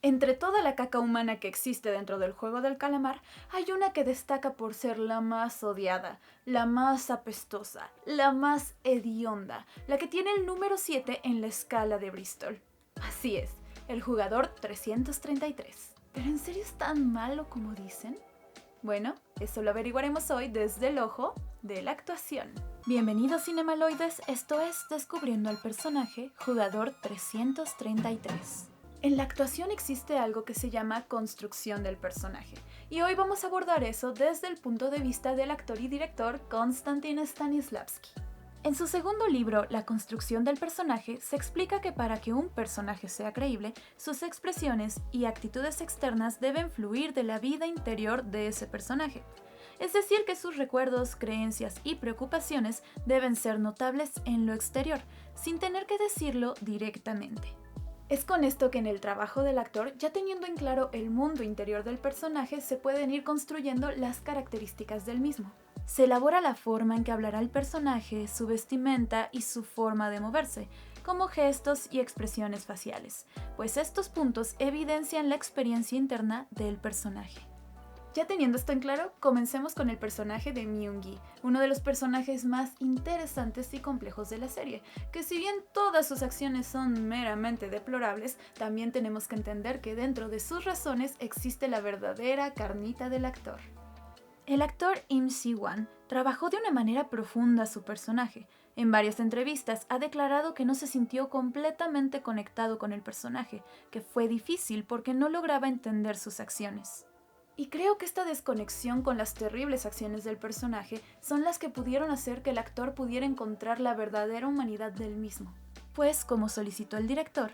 Entre toda la caca humana que existe dentro del juego del calamar, hay una que destaca por ser la más odiada, la más apestosa, la más hedionda, la que tiene el número 7 en la escala de Bristol. Así es, el jugador 333. ¿Pero en serio es tan malo como dicen? Bueno, eso lo averiguaremos hoy desde el ojo de la actuación. Bienvenidos cinemaloides, esto es Descubriendo al personaje, jugador 333. En la actuación existe algo que se llama construcción del personaje, y hoy vamos a abordar eso desde el punto de vista del actor y director Konstantin Stanislavski. En su segundo libro, La construcción del personaje, se explica que para que un personaje sea creíble, sus expresiones y actitudes externas deben fluir de la vida interior de ese personaje. Es decir, que sus recuerdos, creencias y preocupaciones deben ser notables en lo exterior, sin tener que decirlo directamente. Es con esto que en el trabajo del actor, ya teniendo en claro el mundo interior del personaje, se pueden ir construyendo las características del mismo. Se elabora la forma en que hablará el personaje, su vestimenta y su forma de moverse, como gestos y expresiones faciales, pues estos puntos evidencian la experiencia interna del personaje. Ya teniendo esto en claro, comencemos con el personaje de Myung-gi, uno de los personajes más interesantes y complejos de la serie, que si bien todas sus acciones son meramente deplorables, también tenemos que entender que dentro de sus razones existe la verdadera carnita del actor. El actor Im Si-wan trabajó de una manera profunda su personaje. En varias entrevistas ha declarado que no se sintió completamente conectado con el personaje, que fue difícil porque no lograba entender sus acciones. Y creo que esta desconexión con las terribles acciones del personaje son las que pudieron hacer que el actor pudiera encontrar la verdadera humanidad del mismo. Pues, como solicitó el director,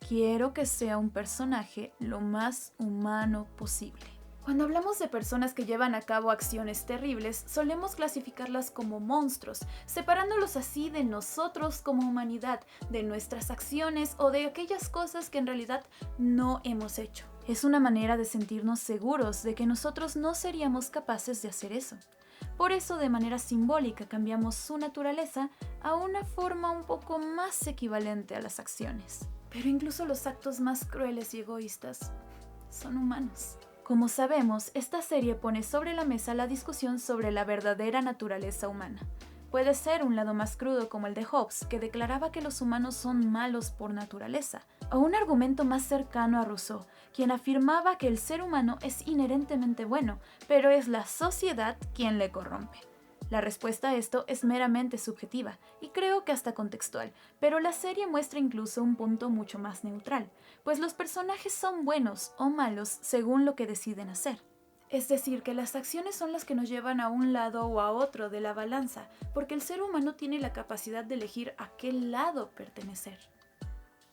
quiero que sea un personaje lo más humano posible. Cuando hablamos de personas que llevan a cabo acciones terribles, solemos clasificarlas como monstruos, separándolos así de nosotros como humanidad, de nuestras acciones o de aquellas cosas que en realidad no hemos hecho. Es una manera de sentirnos seguros de que nosotros no seríamos capaces de hacer eso. Por eso, de manera simbólica, cambiamos su naturaleza a una forma un poco más equivalente a las acciones. Pero incluso los actos más crueles y egoístas son humanos. Como sabemos, esta serie pone sobre la mesa la discusión sobre la verdadera naturaleza humana. Puede ser un lado más crudo como el de Hobbes, que declaraba que los humanos son malos por naturaleza, o un argumento más cercano a Rousseau, quien afirmaba que el ser humano es inherentemente bueno, pero es la sociedad quien le corrompe. La respuesta a esto es meramente subjetiva y creo que hasta contextual, pero la serie muestra incluso un punto mucho más neutral, pues los personajes son buenos o malos según lo que deciden hacer. Es decir, que las acciones son las que nos llevan a un lado o a otro de la balanza, porque el ser humano tiene la capacidad de elegir a qué lado pertenecer.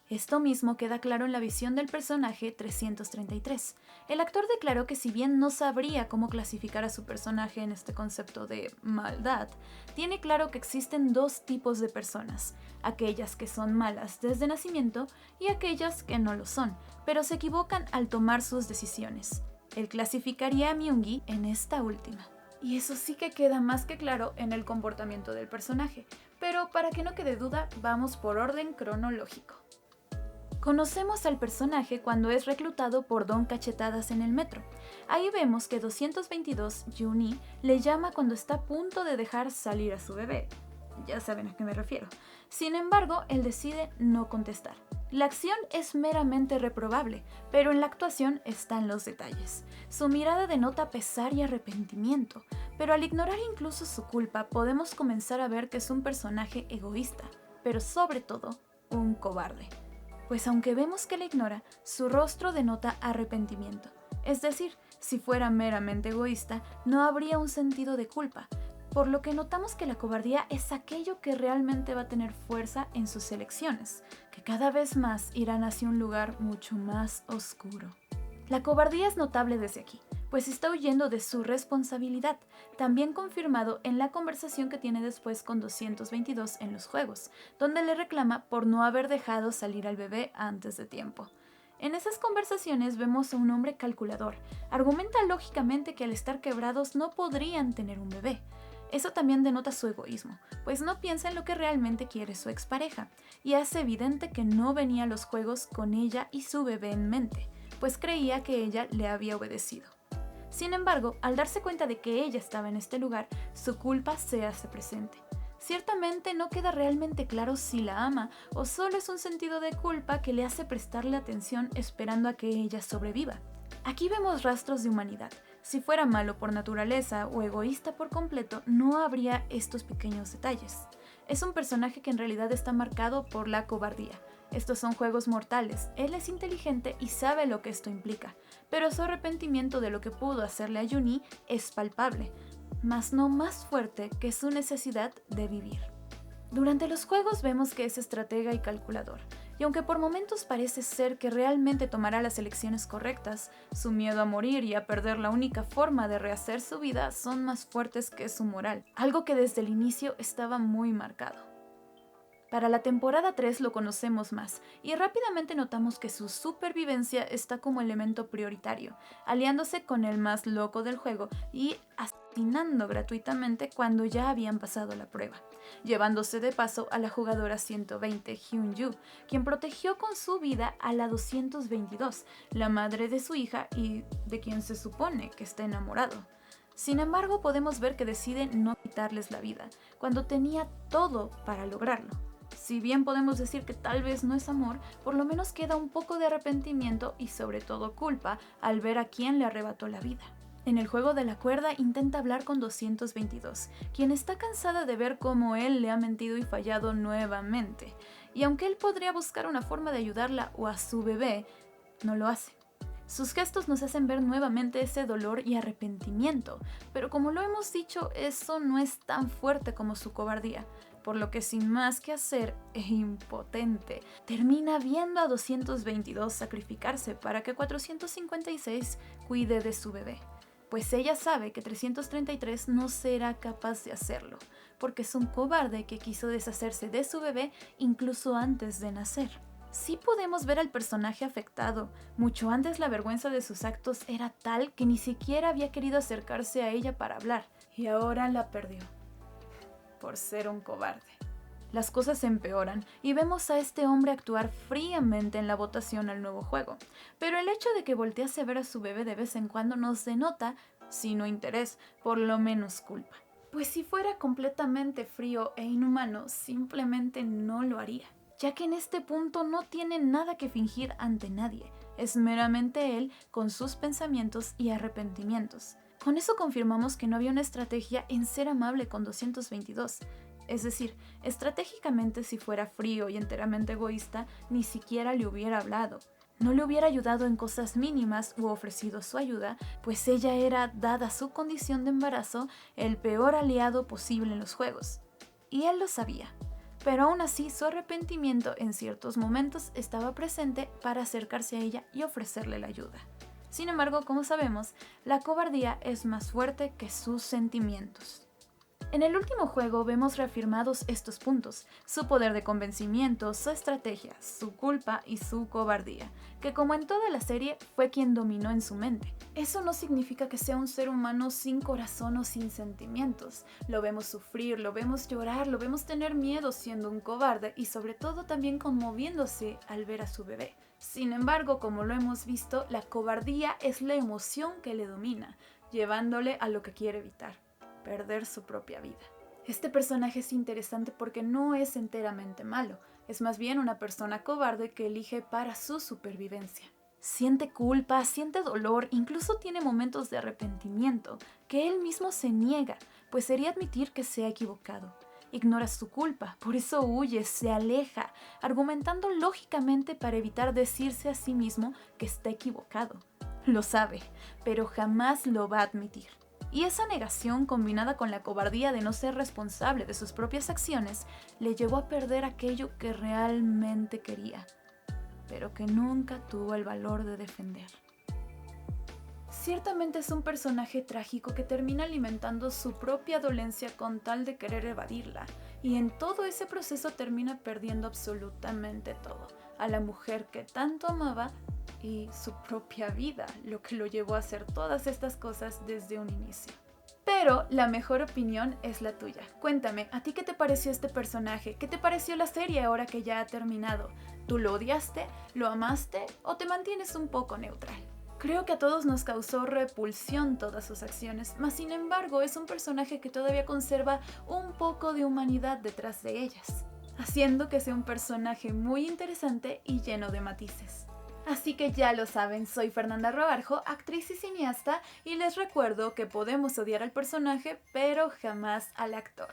Esto mismo queda claro en la visión del personaje 333. El actor declaró que si bien no sabría cómo clasificar a su personaje en este concepto de maldad, tiene claro que existen dos tipos de personas, aquellas que son malas desde nacimiento y aquellas que no lo son, pero se equivocan al tomar sus decisiones. Él clasificaría a Myung-gi en esta última. Y eso sí que queda más que claro en el comportamiento del personaje, pero para que no quede duda, vamos por orden cronológico. Conocemos al personaje cuando es reclutado por Don Cachetadas en el metro. Ahí vemos que 222 Juni le llama cuando está a punto de dejar salir a su bebé. Ya saben a qué me refiero. Sin embargo, él decide no contestar. La acción es meramente reprobable, pero en la actuación están los detalles. Su mirada denota pesar y arrepentimiento, pero al ignorar incluso su culpa podemos comenzar a ver que es un personaje egoísta, pero sobre todo, un cobarde. Pues aunque vemos que la ignora, su rostro denota arrepentimiento. Es decir, si fuera meramente egoísta, no habría un sentido de culpa, por lo que notamos que la cobardía es aquello que realmente va a tener fuerza en sus elecciones, que cada vez más irán hacia un lugar mucho más oscuro. La cobardía es notable desde aquí, pues está huyendo de su responsabilidad, también confirmado en la conversación que tiene después con 222 en los juegos, donde le reclama por no haber dejado salir al bebé antes de tiempo. En esas conversaciones vemos a un hombre calculador. Argumenta lógicamente que al estar quebrados no podrían tener un bebé. Eso también denota su egoísmo, pues no piensa en lo que realmente quiere su expareja, y hace evidente que no venía a los juegos con ella y su bebé en mente. pues creía que ella le había obedecido. Sin embargo, al darse cuenta de que ella estaba en este lugar, su culpa se hace presente. Ciertamente no queda realmente claro si la ama o solo es un sentido de culpa que le hace prestarle atención esperando a que ella sobreviva. Aquí vemos rastros de humanidad. Si fuera malo por naturaleza o egoísta por completo, no habría estos pequeños detalles. Es un personaje que en realidad está marcado por la cobardía. Estos son juegos mortales, él es inteligente y sabe lo que esto implica, pero su arrepentimiento de lo que pudo hacerle a Yuni es palpable, mas no más fuerte que su necesidad de vivir. Durante los juegos vemos que es estratega y calculador, y aunque por momentos parece ser que realmente tomará las elecciones correctas, su miedo a morir y a perder la única forma de rehacer su vida son más fuertes que su moral, algo que desde el inicio estaba muy marcado. Para la temporada 3 lo conocemos más y rápidamente notamos que su supervivencia está como elemento prioritario, aliándose con el más loco del juego y asesinando gratuitamente cuando ya habían pasado la prueba, llevándose de paso a la jugadora 120 Hyun-Yu, quien protegió con su vida a la 222, la madre de su hija y de quien se supone que está enamorado. Sin embargo, podemos ver que decide no quitarles la vida, cuando tenía todo para lograrlo. Si bien podemos decir que tal vez no es amor, por lo menos queda un poco de arrepentimiento y sobre todo culpa al ver a quién le arrebató la vida. En el juego de la cuerda intenta hablar con 222, quien está cansada de ver cómo él le ha mentido y fallado nuevamente. Y aunque él podría buscar una forma de ayudarla o a su bebé, no lo hace. Sus gestos nos hacen ver nuevamente ese dolor y arrepentimiento, pero como lo hemos dicho, eso no es tan fuerte como su cobardía, por lo que sin más que hacer e impotente, termina viendo a 222 sacrificarse para que 456 cuide de su bebé, pues ella sabe que 333 no será capaz de hacerlo, porque es un cobarde que quiso deshacerse de su bebé incluso antes de nacer. Sí podemos ver al personaje afectado. Mucho antes la vergüenza de sus actos era tal que ni siquiera había querido acercarse a ella para hablar, y ahora la perdió, por ser un cobarde. Las cosas empeoran y vemos a este hombre actuar fríamente en la votación al nuevo juego, pero el hecho de que voltease a ver a su bebé de vez en cuando nos denota, si no interés, por lo menos culpa. Pues si fuera completamente frío e inhumano, simplemente no lo haría, ya que en este punto no tiene nada que fingir ante nadie, es meramente él con sus pensamientos y arrepentimientos. Con eso confirmamos que no había una estrategia en ser amable con 222, es decir, estratégicamente si fuera frío y enteramente egoísta, ni siquiera le hubiera hablado. No le hubiera ayudado en cosas mínimas u ofrecido su ayuda, pues ella era, dada su condición de embarazo, el peor aliado posible en los juegos. Y él lo sabía. Pero aún así su arrepentimiento en ciertos momentos estaba presente para acercarse a ella y ofrecerle la ayuda. Sin embargo, como sabemos, la cobardía es más fuerte que sus sentimientos. En el último juego vemos reafirmados estos puntos, su poder de convencimiento, su estrategia, su culpa y su cobardía, que como en toda la serie fue quien dominó en su mente. Eso no significa que sea un ser humano sin corazón o sin sentimientos. Lo vemos sufrir, lo vemos llorar, lo vemos tener miedo siendo un cobarde y sobre todo también conmoviéndose al ver a su bebé. Sin embargo, como lo hemos visto, la cobardía es la emoción que le domina, llevándole a lo que quiere evitar: perder su propia vida. Este personaje es interesante porque no es enteramente malo, es más bien una persona cobarde que elige para su supervivencia. Siente culpa, siente dolor, incluso tiene momentos de arrepentimiento, que él mismo se niega, pues sería admitir que se ha equivocado. Ignora su culpa, por eso huye, se aleja, argumentando lógicamente para evitar decirse a sí mismo que está equivocado. Lo sabe, pero jamás lo va a admitir. Y esa negación, combinada con la cobardía de no ser responsable de sus propias acciones, le llevó a perder aquello que realmente quería, pero que nunca tuvo el valor de defender. Ciertamente es un personaje trágico que termina alimentando su propia dolencia con tal de querer evadirla, y en todo ese proceso termina perdiendo absolutamente todo, a la mujer que tanto amaba y su propia vida, lo que lo llevó a hacer todas estas cosas desde un inicio. Pero la mejor opinión es la tuya. Cuéntame, ¿a ti qué te pareció este personaje? ¿Qué te pareció la serie ahora que ya ha terminado? ¿Tú lo odiaste? ¿Lo amaste? ¿O te mantienes un poco neutral? Creo que a todos nos causó repulsión todas sus acciones, mas sin embargo es un personaje que todavía conserva un poco de humanidad detrás de ellas, haciendo que sea un personaje muy interesante y lleno de matices. Así que ya lo saben, soy Fernanda Roarjo, actriz y cineasta, y les recuerdo que podemos odiar al personaje, pero jamás al actor.